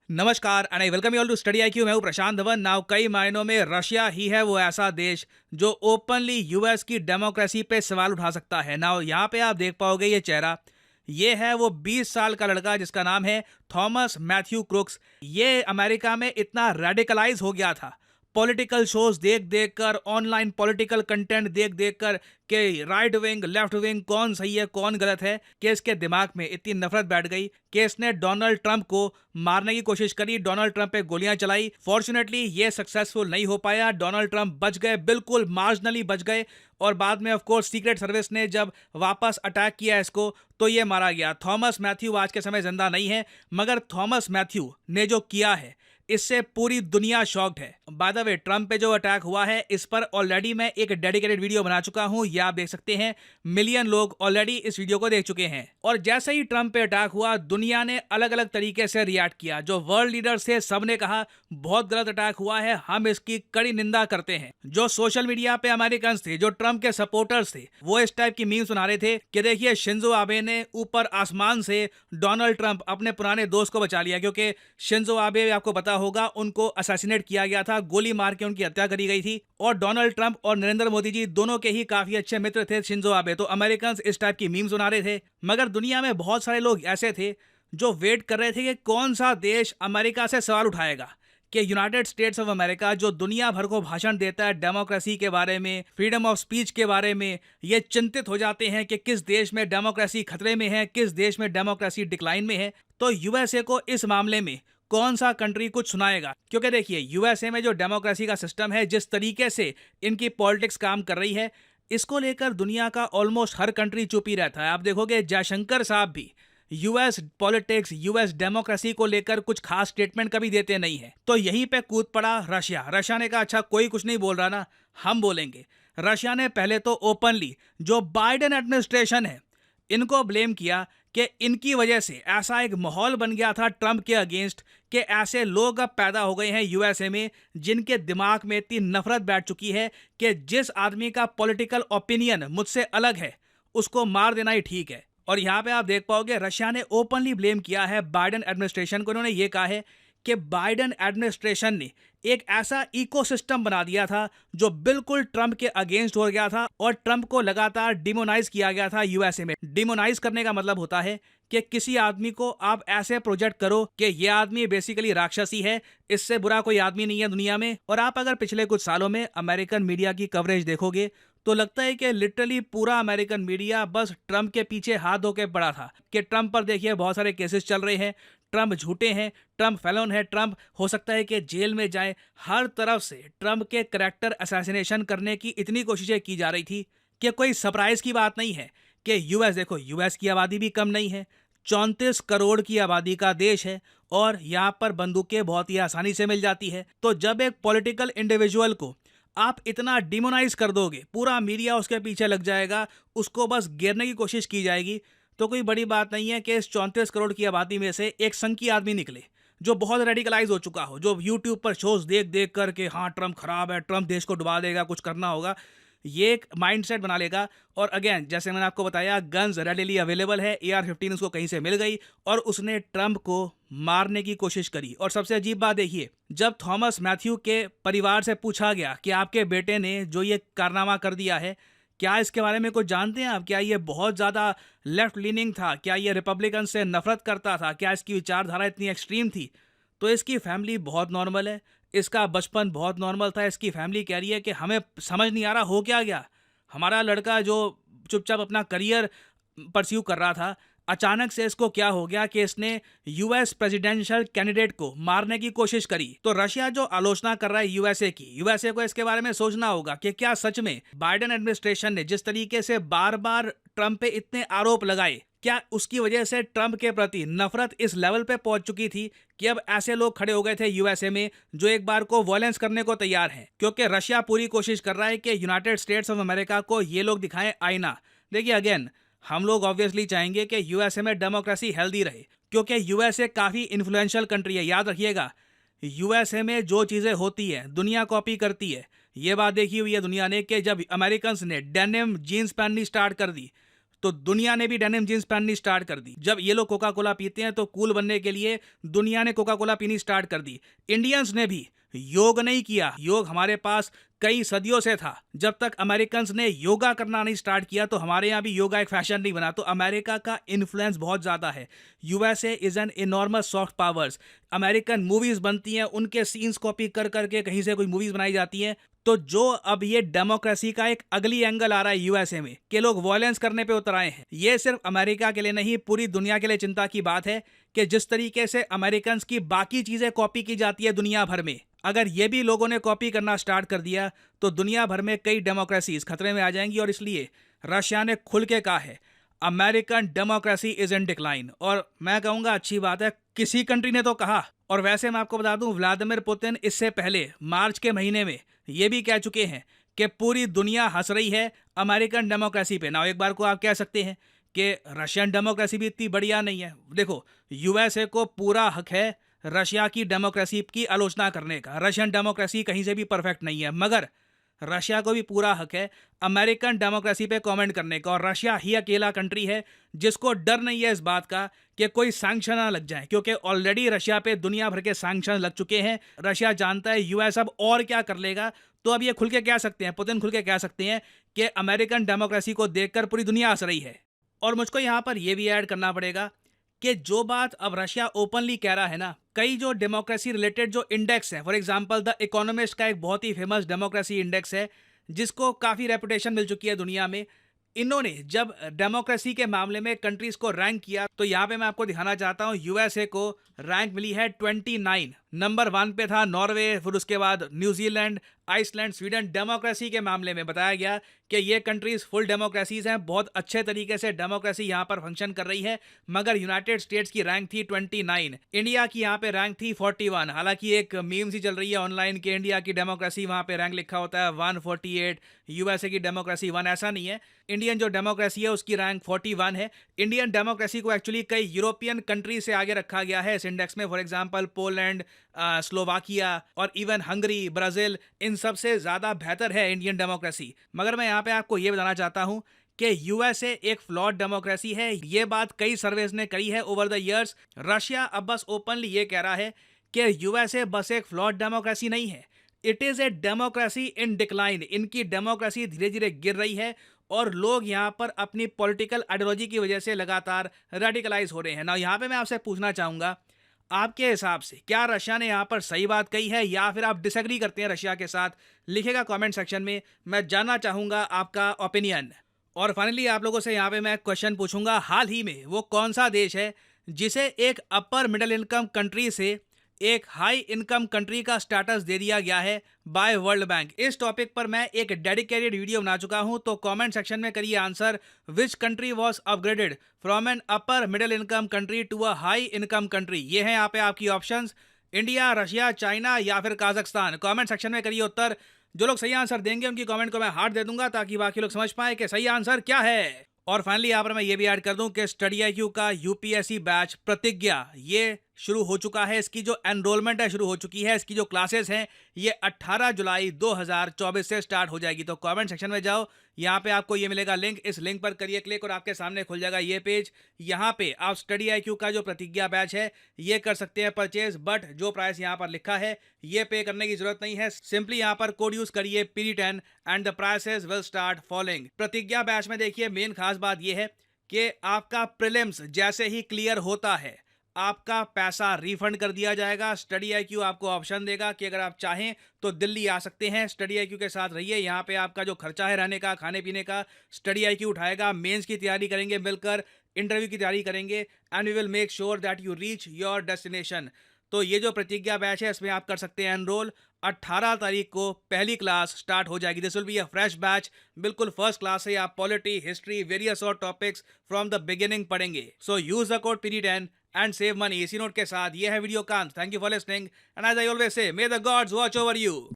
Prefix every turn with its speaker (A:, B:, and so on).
A: नमस्कार and I welcome you all to Study IQ. मैं हूं प्रशांत धवन। नाउ कई मायनों में रशिया ही है वो ऐसा देश जो ओपनली यूएस की डेमोक्रेसी पे सवाल उठा सकता है। नाउ यहाँ पे आप देख पाओगे ये चेहरा, ये है वो 20 साल का लड़का जिसका नाम है थॉमस मैथ्यू क्रुक्स। ये अमेरिका में इतना रेडिकलाइज हो गया था पॉलिटिकल शोज देख देख कर, ऑनलाइन पॉलिटिकल कंटेंट देख देख कर कि राइट विंग लेफ्ट विंग कौन सही है कौन गलत है, कि इसके दिमाग में इतनी नफरत बैठ गई कि इसने डोनाल्ड ट्रंप को मारने की कोशिश करी, डोनाल्ड ट्रंप पे गोलियां चलाई। फॉर्चुनेटली ये सक्सेसफुल नहीं हो पाया, डोनाल्ड ट्रंप बच गए, बिल्कुल मार्जिनली बच गए। और बाद में ऑफ कोर्स सीक्रेट सर्विस ने जब वापस अटैक किया इसको तो ये मारा गया। थॉमस मैथ्यू आज के समय जिंदा नहीं है, मगर थॉमस मैथ्यू ने जो किया है इससे पूरी दुनिया शॉक्ड है। बाय द वे, ट्रंप पे जो अटैक हुआ है इस पर ऑलरेडी मैं एक डेडिकेटेड वीडियो बना चुका हूं, ये आप देख सकते हैं। मिलियन लोग ऑलरेडी इस वीडियो को देख चुके हैं। और जैसे ही ट्रंप पे अटैक हुआ दुनिया ने अलग अलग तरीके से रिएक्ट किया। जो वर्ल्ड लीडर्स थे सबने कहा बहुत गलत अटैक हुआ है, हम इसकी कड़ी निंदा करते हैं। जो सोशल मीडिया पे अमेरिकन थे, जो ट्रंप के सपोर्टर्स थे, वो इस टाइप की मीम्स बना रहे थे कि देखिए शिंजो आबे ने ऊपर आसमान से डोनाल्ड ट्रंप अपने पुराने दोस्त को बचा लिया, क्योंकि शिंजो आबे आपको पता होगा उनको असैसिनेट किया गया था, गोली मार के उनकी हत्या करी गई थी। और डोनाल्ड ट्रंप और नरेंद्र मोदी जी दोनों के ही काफी अच्छे मित्र थे शिंजो आबे, तो अमेरिकन इस टाइप की मीम्स बना रहे थे। मगर दुनिया में बहुत सारे लोग ऐसे थे जो वेट कर रहे थे कि कौन सा देश अमेरिका से सवाल उठाएगा, कि यूनाइटेड स्टेट्स ऑफ अमेरिका जो दुनिया भर को भाषण देता है डेमोक्रेसी के बारे में, फ्रीडम ऑफ स्पीच के बारे में, ये चिंतित हो जाते हैं कि किस देश में डेमोक्रेसी खतरे में है, किस देश में डेमोक्रेसी डिक्लाइन में है। तो यूएसए को इस मामले में कौन सा कंट्री कुछ सुनाएगा? क्योंकि देखिए यूएसए में जो डेमोक्रेसी का सिस्टम है, जिस तरीके से इनकी पॉलिटिक्स काम कर रही है, इसको लेकर दुनिया का ऑलमोस्ट हर कंट्री चुप ही रहता है। आप देखोगे जयशंकर साहब भी यूएस पॉलिटिक्स, यूएस डेमोक्रेसी को लेकर कुछ खास स्टेटमेंट कभी देते नहीं है। तो यहीं पे कूद पड़ा रशिया। रशिया ने कहा अच्छा कोई कुछ नहीं बोल रहा ना, हम बोलेंगे। रशिया ने पहले तो ओपनली जो बाइडेन एडमिनिस्ट्रेशन है इनको ब्लेम किया कि इनकी वजह से ऐसा एक माहौल बन गया था ट्रंप के अगेंस्ट, कि ऐसे लोग अब पैदा हो गए हैं यूएसए में जिनके दिमाग में इतनी नफरत बैठ चुकी है कि जिस आदमी का पॉलिटिकल ओपिनियन मुझसे अलग है उसको मार देना ही ठीक है। और यहाँ पे आप देख पाओगे रशिया ने ओपनली ब्लेम किया है बाइडेन एडमिनिस्ट्रेशन को। इन्होंने ये कहा है कि बाइडेन एडमिनिस्ट्रेशन ने एक ऐसा इकोसिस्टम बना दिया था जो बिल्कुल ट्रंप के अगेंस्ट हो गया था, और ट्रंप को लगातार डिमोनाइज किया गया था यूएसए में। डिमोनाइज करने का मतलब होता है कि किसी आदमी को आप ऐसे प्रोजेक्ट करो कि ये आदमी बेसिकली राक्षसी है, इससे बुरा कोई आदमी नहीं है दुनिया में। और आप अगर पिछले कुछ सालों में अमेरिकन मीडिया की कवरेज देखोगे तो लगता है कि लिटरली पूरा अमेरिकन मीडिया बस ट्रंप के पीछे हाथ धो के पड़ा था कि ट्रंप पर देखिए बहुत सारे केसेस चल रहे हैं, ट्रंप झूठे हैं, ट्रंप फेलोन है, ट्रंप हो सकता है कि जेल में जाए। हर तरफ से ट्रंप के करैक्टर असैसिनेशन करने की इतनी कोशिशें की जा रही थी कि कोई सरप्राइज की बात नहीं है कि यूएस, देखो यूएस की आबादी भी कम नहीं है, 34 करोड़ की आबादी का देश है, और यहाँ पर बंदूकें बहुत ही आसानी से मिल जाती है। तो जब एक पॉलिटिकल इंडिविजुअल को आप इतना डिमोनाइज कर दोगे, पूरा मीडिया उसके पीछे लग जाएगा, उसको बस गिरने की कोशिश की जाएगी, तो कोई बड़ी बात नहीं है कि इस 34 करोड़ की आबादी में से एक संकी आदमी निकले जो बहुत रेडिकलाइज हो चुका हो, जो यूट्यूब पर शोज देख देख कर के हाँ ट्रंप खराब है, ट्रंप देश को डुबा देगा, कुछ करना होगा, ये एक माइंडसेट बना लेगा। और अगेन जैसे मैंने आपको बताया गन्स रेडिली अवेलेबल है, AR-15 उसको कहीं से मिल गई और उसने ट्रंप को मारने की कोशिश करी। और सबसे अजीब बात देखिए, जब थॉमस मैथ्यू के परिवार से पूछा गया कि आपके बेटे ने जो ये कारनामा कर दिया है, क्या इसके बारे में कुछ जानते हैं आप, क्या ये बहुत ज़्यादा लेफ्ट लीनिंग था, क्या ये रिपब्लिकन से नफरत करता था, क्या इसकी विचारधारा इतनी एक्सट्रीम थी, तो इसकी फैमिली बहुत नॉर्मल है, इसका बचपन बहुत नॉर्मल था। इसकी फैमिली कह रही है कि हमें समझ नहीं आ रहा हो क्या गया, हमारा लड़का जो चुपचाप अपना करियर परस्यू कर रहा था, अचानक से इसको क्या हो गया कि इसने यूएस प्रेसिडेंशियल कैंडिडेट को मारने की कोशिश करी। तो रशिया जो आलोचना कर रहा है यूएसए की, यूएसए को इसके बारे में सोचना होगा कि क्या सच में बाइडेन एडमिनिस्ट्रेशन ने जिस तरीके से बार बार ट्रंप पे इतने आरोप लगाए, क्या उसकी वजह से ट्रंप के प्रति नफरत इस लेवल पे पहुंच चुकी थी कि अब ऐसे लोग खड़े हो गए थे यूएसए में जो एक बार को वॉयलेंस करने को तैयार हैं? क्योंकि रशिया पूरी कोशिश कर रहा है कि यूनाइटेड स्टेट्स ऑफ अमेरिका को ये लोग दिखाएं आईना। देखिए अगेन, हम लोग ऑब्वियसली चाहेंगे कि यूएसए में डेमोक्रेसी हेल्दी रहे, क्योंकि यूएसए काफ़ी इन्फ्लुएंशियल कंट्री है। याद रखिएगा, यूएसए में जो चीज़ें होती है दुनिया कॉपी करती है। ये बात देखी हुई है दुनिया ने कि जब अमेरिकन ने डेनिम जीन्स पहननी स्टार्ट कर दी तो दुनिया ने भी डेनिम जीन्स पहननी स्टार्ट कर दी। जब ये लोग कोका कोला पीते हैं तो कूल बनने के लिए दुनिया ने कोका कोला पीनी स्टार्ट कर दी। इंडियंस ने भी योग नहीं किया, योग हमारे पास कई सदियों से था। जब तक अमेरिकन्स ने योगा करना नहीं स्टार्ट किया तो हमारे यहाँ भी योगा एक फैशन नहीं बना। तो अमेरिका का इन्फ्लुएंस बहुत ज़्यादा है। USA is an enormous soft powers. American movies बनती हैं, उनके सीन्स कॉपी कर करके कहीं से कोई मूवीज बनाई जाती हैं। तो जो अब ये डेमोक्रेसी का एक अगली एंगल आ रहा है यूएसए में कि लोग वायलेंस करने पे उतर आए हैं, ये सिर्फ अमेरिका के लिए नहीं पूरी दुनिया के लिए चिंता की बात है कि जिस तरीके से अमेरिकन की बाकी चीजें कॉपी की जाती है दुनिया भर में, अगर ये भी लोगों ने कॉपी करना स्टार्ट कर दिया तो दुनिया भर में कई डेमोक्रेसीज खतरे में आ जाएंगी। और इसलिए रशिया ने खुल के कहा है American democracy is in decline. और मैं कहूंगा अच्छी बात है, किसी कंट्री ने तो कहा। और वैसे मैं आपको बता दूं, व्लादिमीर पुतिन इससे पहले मार्च के महीने में ये भी कह चुके हैं कि पूरी दुनिया हंस रही है अमेरिकन डेमोक्रेसी पे। ना एक बार को आप कह सकते हैं कि रशियन डेमोक्रेसी भी इतनी बढ़िया नहीं है। देखो, यूएसए को पूरा हक है रशिया की डेमोक्रेसी की आलोचना करने का। रशियन डेमोक्रेसी कहीं से भी परफेक्ट नहीं है, मगर रशिया को भी पूरा हक है अमेरिकन डेमोक्रेसी पे कमेंट करने का। और रशिया ही अकेला कंट्री है जिसको डर नहीं है इस बात का कि कोई सैंक्शन ना लग जाए, क्योंकि ऑलरेडी रशिया पे दुनिया भर के सैंक्शन लग चुके हैं। रशिया जानता है यूएस अब और क्या कर लेगा। तो अब ये खुल के कह सकते हैं, पुतिन खुल के कह सकते हैं कि अमेरिकन डेमोक्रेसी को देखकर पूरी दुनिया हंस रही है। और मुझको यहाँ पर यह भी ऐड करना पड़ेगा कि जो बात अब रशिया ओपनली कह रहा है ना, कई जो डेमोक्रेसी रिलेटेड जो इंडेक्स है, फॉर एग्जांपल द इकोनॉमिस्ट का एक बहुत ही फेमस डेमोक्रेसी इंडेक्स है जिसको काफ़ी रेपुटेशन मिल चुकी है दुनिया में। इन्होंने जब डेमोक्रेसी के मामले में कंट्रीज को रैंक किया तो यहाँ पे मैं आपको दिखाना चाहता हूँ, यूएसए को रैंक मिली है 29। नंबर 1 पे था नॉर्वे, फिर उसके बाद न्यूजीलैंड, आइसलैंड, स्वीडन। डेमोक्रेसी के मामले में बताया गया कि ये कंट्रीज फुल डेमोक्रेसीज हैं, बहुत अच्छे तरीके से डेमोक्रेसी यहाँ पर फंक्शन कर रही है। मगर यूनाइटेड स्टेट्स की रैंक थी 29, इंडिया की यहाँ पे रैंक थी 41। हालांकि एक मीम सी चल रही है ऑनलाइन कि इंडिया की डेमोक्रेसी वहाँ पे रैंक लिखा होता है 148, यूएसए की डेमोक्रेसी 1। ऐसा नहीं है, इंडियन जो डेमोक्रेसी है उसकी रैंक 41 है। इंडियन डेमोक्रेसी को एक्चुअली कई यूरोपियन कंट्री से आगे रखा गया है इस इंडेक्स में। फॉर एग्जांपल पोलैंड, स्लोवाकिया और इवन हंगरी, ब्राजील, इन सब से ज़्यादा बेहतर है इंडियन डेमोक्रेसी। मगर मैं यहाँ पे आपको ये बताना चाहता हूँ कि यूएसए एक फ्लॉड डेमोक्रेसी है। ये बात कई सर्वेज ने करी है ओवर द ईयर्स। रशिया अब बस ओपनली ये कह रहा है कि यूएसए बस एक फ्लॉड डेमोक्रेसी नहीं है, it is a democracy in decline. इनकी डेमोक्रेसी धीरे धीरे गिर रही है और लोग यहाँ पर अपनी पॉलिटिकल आइडियोलॉजी की वजह से लगातार रेडिकलाइज हो रहे हैं ना। यहाँ पे मैं आपसे पूछना चाहूँगा, आपके हिसाब से क्या रशिया ने यहाँ पर सही बात कही है या फिर आप डिसएग्री करते हैं रशिया के साथ? लिखेगा कमेंट सेक्शन में, मैं जानना चाहूँगा आपका ओपिनियन। और फाइनली आप लोगों से यहाँ पे मैं क्वेश्चन पूछूंगा, हाल ही में वो कौन सा देश है जिसे एक अपर मिडिल इनकम कंट्री से एक हाई इनकम कंट्री का स्टेटस दे दिया गया है बाय वर्ल्ड बैंक? इस टॉपिक पर मैं एक डेडिकेटेड वीडियो बना चुका हूं, तो कमेंट सेक्शन में करिए answer, which country was upgraded from an upper middle income country to a high income country. ये हैं यहाँ पे आपकी ऑप्शंस, इंडिया, रशिया, चाइना या फिर काजाख्स्तान। कमेंट सेक्शन में करिए उत्तर। जो लोग सही आंसर देंगे उनकी कमेंट को मैं हार्ट दे दूंगा ताकि बाकी लोग समझ पाए कि सही आंसर क्या है। और फाइनली यहाँ पर मैं ये भी ऐड कर दूं कि स्टडी IQ का यूपीएससी बैच प्रतिज्ञा ये शुरू हो चुका है। इसकी जो एनरोलमेंट है शुरू हो चुकी है। इसकी जो क्लासेस हैं ये 18 जुलाई 2024 से स्टार्ट हो जाएगी। तो कमेंट सेक्शन में जाओ, यहाँ पे आपको ये मिलेगा लिंक, इस लिंक पर करिए क्लिक और आपके सामने खुल जाएगा ये पेज। यहाँ पे आप स्टडी IQ का जो प्रतिज्ञा बैच है ये कर सकते हैं परचेज, बट जो प्राइस यहाँ पर लिखा है ये पे करने की जरूरत नहीं है। सिंपली यहाँ पर कोड यूज करिए PD10 and the prices will start following. प्रतिज्ञा बैच में देखिए मेन खास बात ये है कि आपका प्रीलिम्स जैसे ही क्लियर होता है आपका पैसा रिफंड कर दिया जाएगा। स्टडी IQ आपको ऑप्शन देगा कि अगर आप चाहें तो दिल्ली आ सकते हैं, स्टडी IQ के साथ रहिए। यहाँ पे आपका जो खर्चा है रहने का, खाने पीने का, स्टडी IQ उठाएगा। मेंस की तैयारी करेंगे मिलकर, इंटरव्यू की तैयारी करेंगे, and we will make sure that you reach your destination. तो ये जो प्रतिज्ञा बैच है इसमें आप कर सकते हैं एनरोल। 18 तारीख को पहली क्लास स्टार्ट हो जाएगी। This will be a fresh batch, बिल्कुल फर्स्ट क्लास है। आप पॉलिटी, हिस्ट्री, वेरियस और टॉपिक्स फ्रॉम द बिगिनिंग पढ़ेंगे। So use the code PD10 and save money. इसी नोट के साथ ये है वीडियो का अंत। Thank you for listening and as I always say, may the gods watch over you.